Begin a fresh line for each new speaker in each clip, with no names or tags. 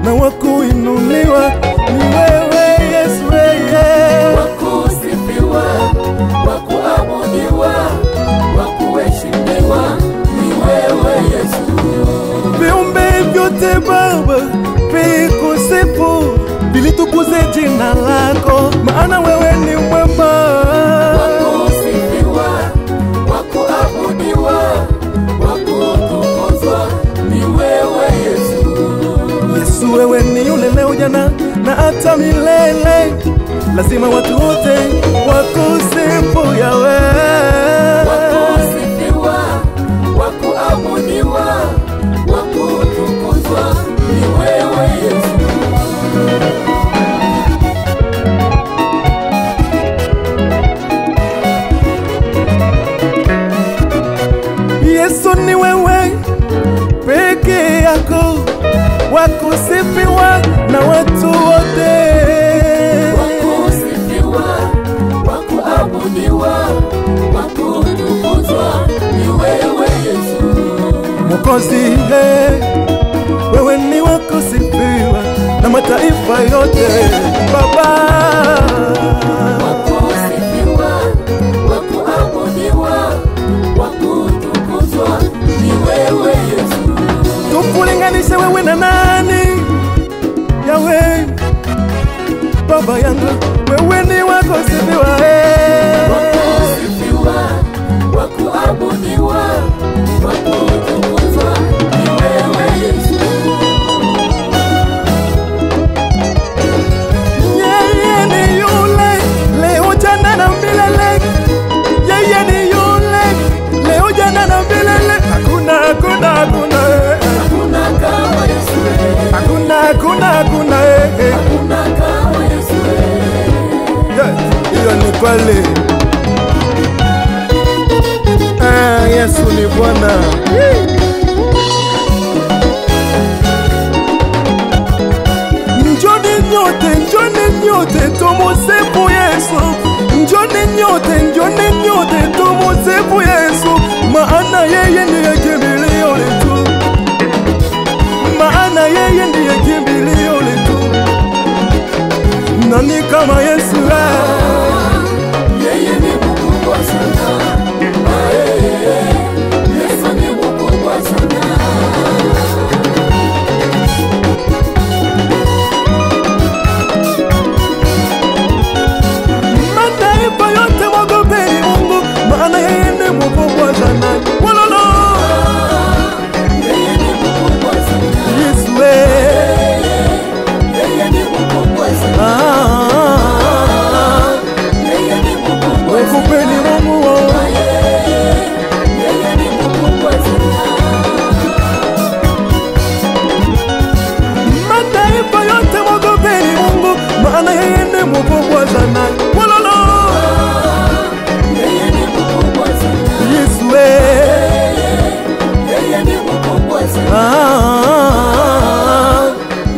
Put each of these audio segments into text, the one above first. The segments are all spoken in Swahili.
na wakuinuliwa ni wewe Yesu.
Wakusifiwa, wakuabudiwa, wakuheshimiwa ni wewe Yesu.
Viumbe vyote Baba vikusifu, vilitukuze jina lako, maana wewe ni mwema.
Wakusifiwa, wakuabudiwa, wakutukuzwa ni wewe Yesu.
Yesu, wewe ni yule leo, jana na hata milele. Lazima watu wote wakusifu Yawe.
Wakusifiwa, wakuabudiwa, wakutukuzwa ni wewe Yesu.
Yesu, ni wewe peke yako wakusifiwa na watu wote.
Wakusifiwa, wakuabudiwa, wakutukuzwa ni wewe Yesu.
Mwokozi, wewe ni wakusifiwa na mataifa yote Baba.
Wakusifiwa, wakuabudiwa, wakutukuzwa ni wewe Yesu.
Tukulinganishe wewe na nani? Yawe Baba yangu, wewe ni wakusifiwa.
Wakusifiwa, wakuabudiwa, wakutukuzwa ni wewe Yesu.
Yeye ni yule leo, jana na milele. Yeye ni yule leo, jana na milele. Hakuna
Hakuna kama Yesu.
Hakuna
Hakuna kama Yesu.
hiyo ni kweli. Yesu ni Bwana. Njoni nyote tumusifu Yesu. Njoni nyote tumusifu Yesu, maana yeye ndiye kimbilio letu. Maana yeye ndiye kimbilio letu. Nani kama Yesu?
Yeye ni mkubwa sana. Yesu ni mkubwa sana.
Mataifa yote mwogopeni Mungu, maana yeye ni mkubwa sana. Wololo.
Yeye ni mkubwa sana.
Yesu
Yeye ni mkubwa sana. Yeye ni mkubwa sana.
mwogopeni Mungu.
Yeye ni mkubwa sana.
Mataifa yote mwogopeni Mungu, maana yeye ni mkubwa sana. Wololo.
Yeye ni mkubwa sana.
Yesu
Yeye ni mkubwa sana.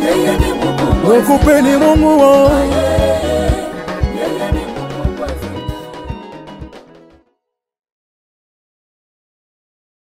Yeye ni mkubwa sana.
mwogopeni Mungu.